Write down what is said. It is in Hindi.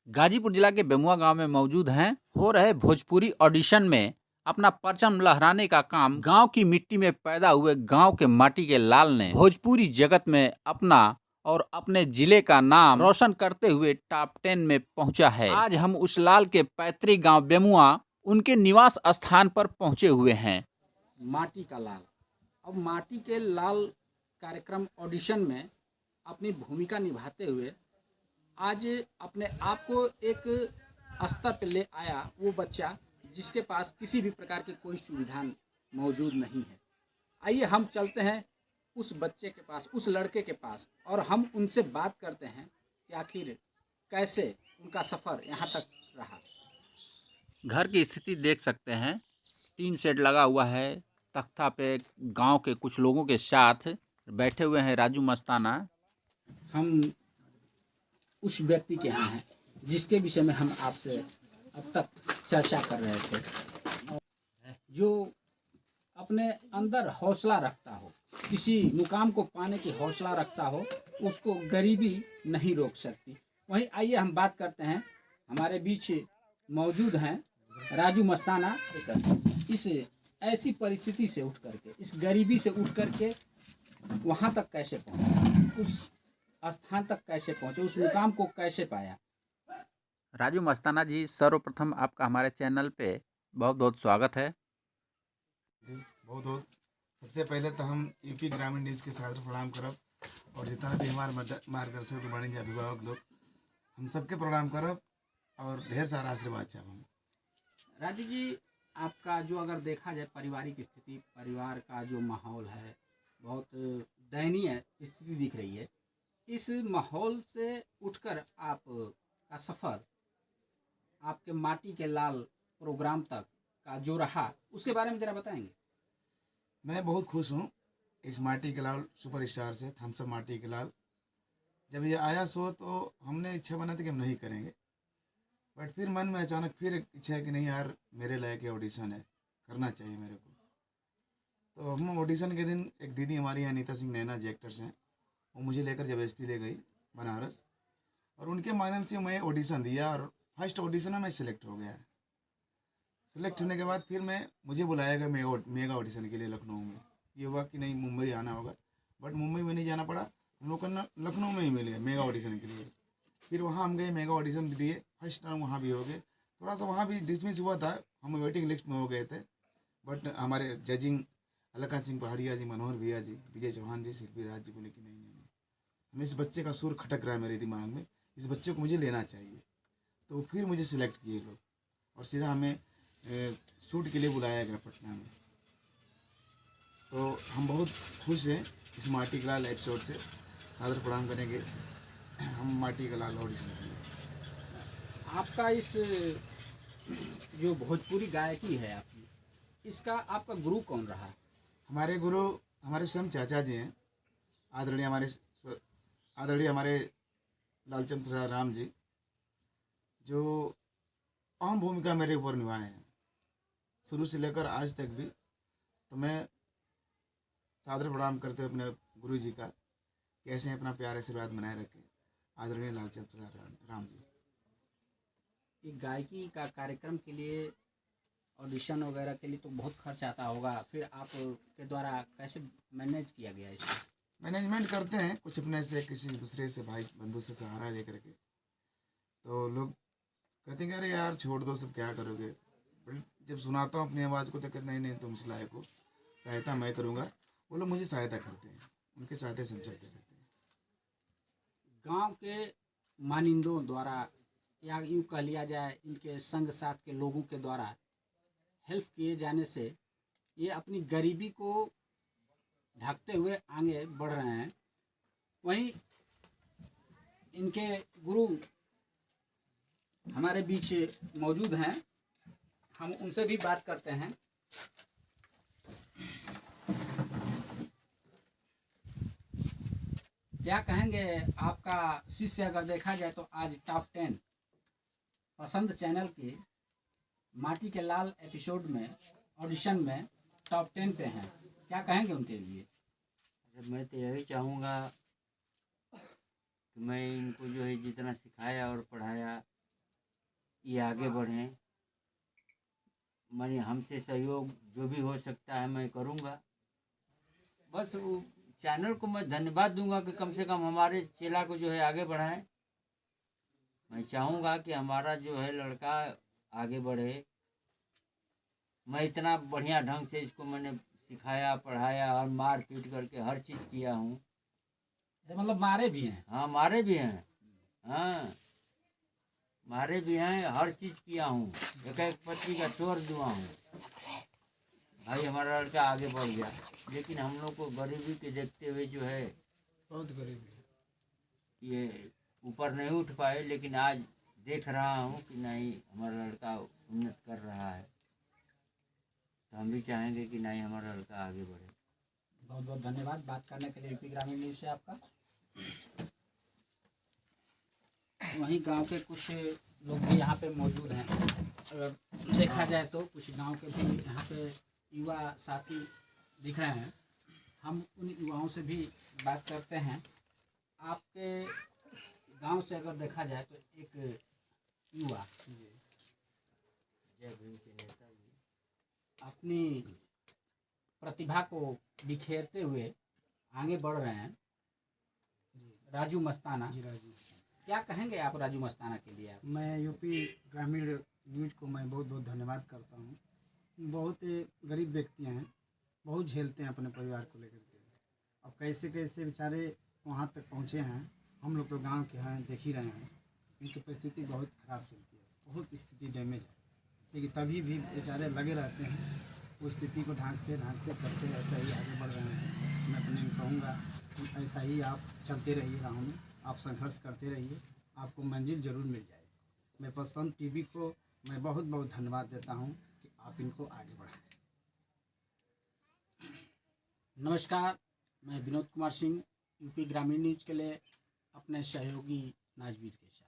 गाजीपुर जिला के बेमुआ गांव में मौजूद हैं। हो रहे भोजपुरी ऑडिशन में अपना परचम लहराने का काम गांव की मिट्टी में पैदा हुए गांव के माटी के लाल ने भोजपुरी जगत में अपना और अपने जिले का नाम रोशन करते हुए टॉप 10 में पहुंचा है। आज हम उस लाल के पैतृक गांव बेमुआ उनके निवास स्थान पर पहुंचे हुए हैं। माटी का लाल। अब माटी के लाल कार्यक्रम ऑडिशन में अपनी भूमिका निभाते हुए आज अपने आप को एक स्तर पर ले आया वो बच्चा जिसके पास किसी भी प्रकार की कोई सुविधा मौजूद नहीं है। आइए हम चलते हैं उस बच्चे के पास, उस लड़के के पास, और हम उनसे बात करते हैं कि आखिर कैसे उनका सफ़र यहाँ तक रहा। घर की स्थिति देख सकते हैं, टीन शेड लगा हुआ है। तख्ता पे गांव के कुछ लोगों के साथ बैठे हुए हैं राजू मस्ताना। हम उस व्यक्ति के यहाँ हैं जिसके विषय में हम आपसे अब तक चर्चा कर रहे थे, जो अपने अंदर हौसला रखता हो, किसी मुकाम को पाने की हौसला रखता हो, उसको गरीबी नहीं रोक सकती। वहीं आइए हम बात करते हैं, हमारे बीच मौजूद हैं राजू मस्ताना। इस ऐसी परिस्थिति से उठ करके, इस गरीबी से उठ करके वहाँ तक कैसे पहुँचे, उस स्थान तक कैसे पहुँचे, उस मुकाम को कैसे पाया। राजू मस्ताना जी, सर्वप्रथम आपका हमारे चैनल पे बहुत बहुत स्वागत है। बहुत बहुत सबसे पहले तो हम यूपी ग्रामीण न्यूज़ के सादर प्रणाम करब, और जितना भी हमारे मार्गदर्शक वाणिज्य अभिभावक लोग, हम सबके प्रणाम करब और ढेर सारा आशीर्वाद चाहब हम। राजू जी, आपका जो अगर देखा जाए पारिवारिक स्थिति, परिवार का जो माहौल है, बहुत दयनीय स्थिति दिख रही है। इस माहौल से उठकर आप का सफ़र, आपके माटी के लाल प्रोग्राम तक का जो रहा, उसके बारे में ज़रा बताएंगे। मैं बहुत खुश हूँ इस माटी के लाल सुपरस्टार से, हम सब माटी के लाल। जब ये आया सो तो हमने इच्छा बना थी कि हम नहीं करेंगे, बट फिर मन में अचानक फिर एक इच्छा है कि नहीं यार, मेरे लायक ये ऑडिशन है, करना चाहिए मेरे को। तो हम ऑडिशन के दिन एक दीदी हमारी यहाँ अनीता सिंह नैना जी एक्टर्स हैं, वो मुझे लेकर ज़बरदस्ती ले गई बनारस, और उनके माध्यम से मैं ऑडिशन दिया और फर्स्ट ऑडिशन में मैं सिलेक्ट हो गया। सिलेक्ट होने के बाद फिर मुझे बुलाया गया मेगा ऑडिशन के लिए लखनऊ में। ये हुआ कि नहीं, मुंबई आना होगा, बट मुंबई में नहीं जाना पड़ा, हम लोग को ना लखनऊ में ही मिल गया मेगा ऑडिशन के लिए। फिर वहाँ हम गए, मेगा ऑडिशन भी दिए, फर्स्ट टाइम वहाँ भी हो गए। थोड़ा सा वहाँ भी डिसमिस हुआ था, हम वेटिंग लिस्ट में हो गए थे, बट हमारे जजिंग अलका सिंह पहाड़िया जी, मनोहर भैया जी, विजय चौहान जी, शिल्पी राज जी बोले कि नहीं नहीं नहीं, हम इस बच्चे का सुर खटक रहा है मेरे दिमाग में, इस बच्चे को मुझे लेना चाहिए। तो फिर मुझे सिलेक्ट किए लोग, और सीधा हमें शूट के लिए बुलाया गया पटना में। तो हम बहुत खुश हैं इस माटी का लाल एपिसोड से। सादर प्रणाम करेंगे हम माटी का लाल ऑडिशन के लिए। आपका इस जो भोजपुरी गायकी है आपकी, इसका आपका गुरु कौन रहा? हमारे गुरु हमारे स्वयं चाचा जी हैं, आदरणीय हमारे लालचंद प्रसाद राम जी, जो अहम भूमिका मेरे ऊपर निभाए हैं शुरू से लेकर आज तक भी। तो मैं सादर प्रणाम करते हुए अपने गुरु जी का, कैसे अपना प्यार आशीर्वाद बनाए रखें, आदरणीय लालचंद प्रसाद राम जी। एक गायकी का कार्यक्रम के लिए, ऑडिशन वगैरह के लिए तो बहुत खर्च आता होगा, फिर आप के द्वारा कैसे मैनेज किया गया इसको? मैनेजमेंट करते हैं कुछ अपने से, किसी दूसरे से, भाई बंधु से सहारा लेकर के। तो लोग कहते हैं कि अरे यार छोड़ दो, सब क्या करोगे। बट जब सुनाता हूँ अपनी आवाज़ को तो कहते नहीं नहीं, तुम इस लायक हो, सहायता मैं करूँगा। वो लोग मुझे सहायता करते हैं, उनके सहायता से हम चलते रहते हैं। गांव के मानिंदों द्वारा, या यूँ कह लिया जाए इनके संग साथ के लोगों के द्वारा हेल्प किए जाने से ये अपनी गरीबी को ढकते हुए आगे बढ़ रहे हैं। वहीं इनके गुरु हमारे बीच मौजूद हैं, हम उनसे भी बात करते हैं। क्या कहेंगे, आपका शिष्य अगर देखा जाए तो आज टॉप 10 पसंद चैनल के माटी के लाल एपिसोड में, ऑडिशन में टॉप 10 पे हैं, क्या कहेंगे उनके लिए? मैं तो यही चाहूँगा कि मैं इनको जो है जितना सिखाया और पढ़ाया ये आगे बढ़ें। माने हमसे सहयोग जो भी हो सकता है मैं करूँगा। बस वो चैनल को मैं धन्यवाद दूंगा कि कम से कम हमारे चेला को जो है आगे बढ़ाएं। मैं चाहूँगा कि हमारा जो है लड़का आगे बढ़े। मैं इतना बढ़िया ढंग से इसको मैंने सिखाया पढ़ाया और मार पीट करके हर चीज़ किया हूँ। ये मतलब मारे भी हैं। हाँ मारे भी हैं। हाँ मारे भी हैं, हर चीज़ किया हूँ, एक एक पत्नी का स्वर दुआ हूँ। भाई हमारा लड़का आगे बढ़ गया, लेकिन हम लोग को गरीबी के देखते हुए जो है बहुत गरीबी। ये ऊपर नहीं उठ पाए। लेकिन आज देख रहा हूँ कि नहीं हमारा लड़का उन्नत कर रहा है, तो हम भी चाहेंगे कि नहीं हमारा लड़का आगे बढ़े। बहुत बहुत धन्यवाद बात करने के लिए यूपी ग्रामीण न्यूज़ से आपका। वहीं गांव के कुछ लोग भी यहाँ पे मौजूद हैं। अगर देखा जाए तो कुछ गांव के भी यहाँ पे युवा साथी दिख रहे हैं। हम उन युवाओं से भी बात करते हैं। आपके गांव से अगर देखा जाए तो एक युवा जय भीम के नेता जी अपनी प्रतिभा को बिखेरते हुए आगे बढ़ रहे हैं। राजू मस्ताना जी राजू, क्या कहेंगे आप राजू मस्ताना के लिए? आप मैं यूपी ग्रामीण न्यूज़ को मैं बहुत बहुत धन्यवाद करता हूँ। बहुत गरीब व्यक्ति हैं, बहुत झेलते हैं अपने परिवार को लेकर के। अब कैसे कैसे बेचारे वहाँ तक पहुँचे हैं, हम लोग तो गांव के हैं, देख ही रहे हैं। इनकी परिस्थिति बहुत ख़राब चलती है, बहुत स्थिति डैमेज है, लेकिन तभी भी बेचारे लगे रहते हैं। वो स्थिति को ढांकते ढांकते करते ऐसा ही आगे बढ़ रहे हैं। मैं अपने कहूँगा कि ऐसा ही आप चलते रहिए राहों में, आप संघर्ष करते रहिए, आपको मंजिल ज़रूर मिल जाएगी। मैं पसंद टीवी को मैं बहुत बहुत धन्यवाद देता हूँ कि आप इनको आगे बढ़ाएं। नमस्कार, मैं विनोद कुमार सिंह यूपी ग्रामीण न्यूज़ के लिए अपने सहयोगी नाजवीर के साथ।